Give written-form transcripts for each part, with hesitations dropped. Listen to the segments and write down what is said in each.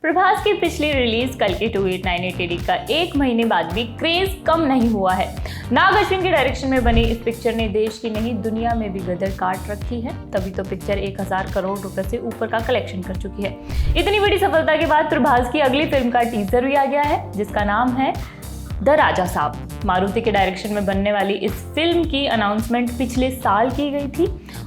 प्रभास की पिछली रिलीज कल की 289880 का 1 महीने बाद भी क्रेज कम नहीं हुआ है। नाग अश्विन के डायरेक्शन में बनी इस पिक्चर ने देश की नहीं दुनिया में भी गदर काट रखी है। तभी तो पिक्चर 1000 करोड़ रुपए से ऊपर का कलेक्शन कर चुकी है। इतनी बड़ी सफलता के बाद प्रभास की अगली फिल्म का टीजर भी आ गया है, जिसका नाम है द राजा साहब। मारुति के डायरेक्शन में बनने वाली इस फिल्म की अनाउंसमेंट पिछले साल की गई थी।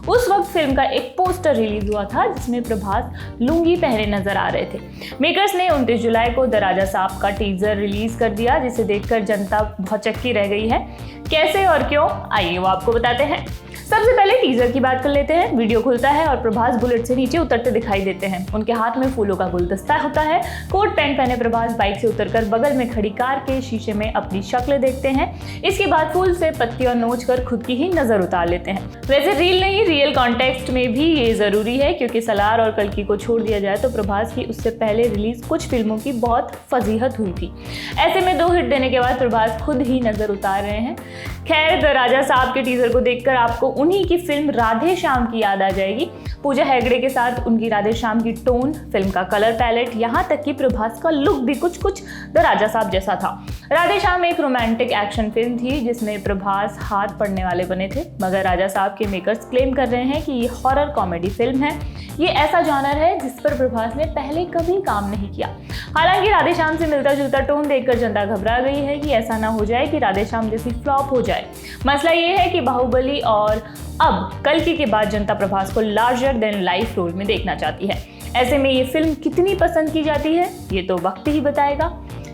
उस वक्त फिल्म का एक पोस्टर रिलीज हुआ था जिसमें प्रभास लुंगी पहने नजर आ रहे थे। मेकर्स ने 29 जुलाई को द राजा साहब का टीजर रिलीज कर दिया, जिसे देखकर जनता बहुत चक्की रह गई है। कैसे और क्यों, आइए वो आपको बताते हैं। सबसे पहले टीजर की बात कर लेते हैं। वीडियो खुलता है और प्रभास बुलेट से नीचे उतरते दिखाई देते हैं। उनके हाथ में फूलों का गुलदस्ता होता है। कोट पैंट पहने प्रभास बाइक से उतरकर बगल में खड़ी कार के शीशे में अपनी शक्ल देखते हैं। इसके बाद फूल से पत्तियां नोच कर खुद की ही नजर उतार लेते हैं। वैसे रील नहीं, रियल कॉन्टेक्स्ट में भी ये जरूरी है, क्योंकि सलार और कल्कि को छोड़ दिया जाए तो प्रभास की उससे पहले रिलीज कुछ फिल्मों की बहुत फजीहत हुई थी। ऐसे में 2 हिट देने के बाद प्रभास खुद ही नजर उतार रहे हैं। खैर, द राजा साहब के टीजर को देखकर आपको उन्हीं की फिल्म राधे श्याम की याद आ जाएगी। पूजा हेगड़े के साथ उनकी राधे श्याम की टोन, फिल्म का कलर पैलेट, यहाँ तक कि प्रभास का लुक भी कुछ द राजा साहब जैसा था। राधे श्याम एक रोमांटिक एक्शन फिल्म थी जिसमें प्रभास हाथ पड़ने वाले बने थे, मगर राजा साहब के मेकर्स क्लेम कर रहे हैं कि ये हॉरर कॉमेडी फिल्म है। ये ऐसा जॉनर है जिस पर प्रभास ने पहले कभी काम नहीं किया। हालांकि राधे श्याम से मिलता जुलता टोन देखकर जनता घबरा गई है कि ऐसा ना हो जाए कि राधे श्याम जैसी फ्लॉप हो जाए। मसला ये है कि बाहुबली और अब कल्कि के बाद जनता प्रभास को लार्जर देन लाइफ रोल में देखना चाहती है। ऐसे में ये फिल्म कितनी पसंद की जाती है ये तो वक्त ही बताएगा।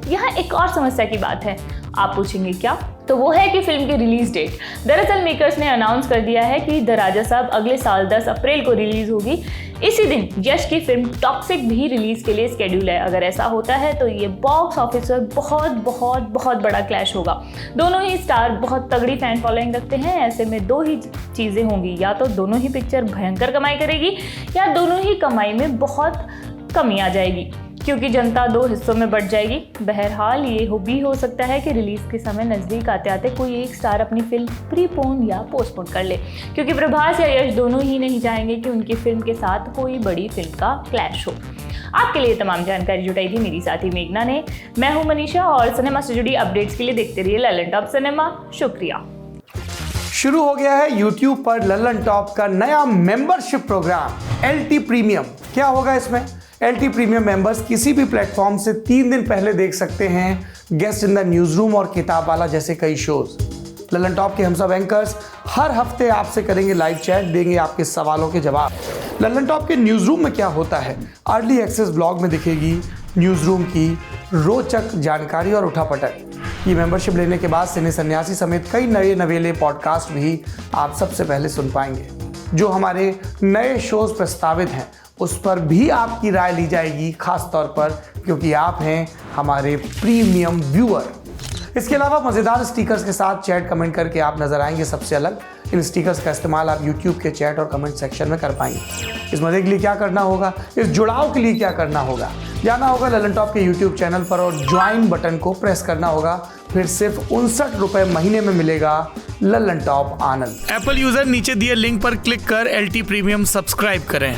यहाँ एक और समस्या की बात है, आप पूछेंगे क्या? तो वो है कि फिल्म की रिलीज डेट। दरअसल मेकर्स ने अनाउंस कर दिया है कि द राजा साहब अगले साल 10 अप्रैल को रिलीज होगी। इसी दिन यश की फिल्म टॉक्सिक भी रिलीज के लिए स्केड्यूल है। अगर ऐसा होता है तो ये बॉक्स ऑफिस पर बहुत बड़ा क्लैश होगा। दोनों ही स्टार बहुत तगड़ी फैन फॉलोइंग रखते हैं। ऐसे में 2 ही चीज़ें होंगी, या तो दोनों ही पिक्चर भयंकर कमाई करेगी या दोनों ही कमाई में बहुत कमी आ जाएगी, क्योंकि जनता 2 हिस्सों में बढ़ जाएगी। बहरहाल ये भी हो सकता है कि रिलीज के समय नज़दीक आते आते कोई एक स्टार अपनी फिल्म प्रीपोन या पोस्टपोन कर ले, क्योंकि प्रभास या यश दोनों ही नहीं चाहेंगे कि उनकी फिल्म के साथ कोई बड़ी फिल्म का क्लैश हो। आपके लिए तमाम जानकारी जुटाई थी मेरी साथी मेघना ने। मैं हूं मनीषा और सिनेमा से जुड़ी अपडेट्स के लिए देखते रहिए लल्लन टॉप सिनेमा। शुक्रिया। शुरू हो गया है YouTube पर लल्लन टॉप का नया मेंबरशिप प्रोग्राम LT प्रीमियम। क्या होगा इसमें? LT प्रीमियम मेंबर्स किसी भी प्लेटफॉर्म से 3 दिन पहले देख सकते हैं guest in the news room और किताब वाला जैसे कई शोज। लल्लन टॉप के हम सब एंकर्स हर हफ्ते आपसे करेंगे लाइव चैट, देंगे आपके सवालों के जवाब। लल्लन टॉप के न्यूज रूम में क्या होता है, अर्ली एक्सेस ब्लॉग में दिखेगी न्यूज रूम की रोचक जानकारी और उठापटक। ये मेंबरशिप लेने के बाद सिने सन्यासी समेत कई नए नवेले पॉडकास्ट भी आप सबसे पहले सुन पाएंगे। जो हमारे नए शोज प्रस्तावित हैं उस पर भी आपकी राय ली जाएगी, खास तौर पर क्योंकि आप हैं हमारे प्रीमियम व्यूअर। इसके अलावा मज़ेदार स्टिकर्स के साथ चैट कमेंट करके आप नजर आएंगे सबसे अलग। इन स्टिकर्स का इस्तेमाल आप YouTube के चैट और कमेंट सेक्शन में कर पाएंगे। इस मजे के लिए क्या करना होगा, इस जुड़ाव के लिए क्या करना होगा, जाना होगा लल्लन टॉप के YouTube चैनल पर और ज्वाइन बटन को प्रेस करना होगा। फिर सिर्फ 59 रुपए महीने में मिलेगा लल्लन टॉप आनंद। एप्पल यूजर नीचे दिए लिंक पर क्लिक कर LT प्रीमियम सब्सक्राइब करें।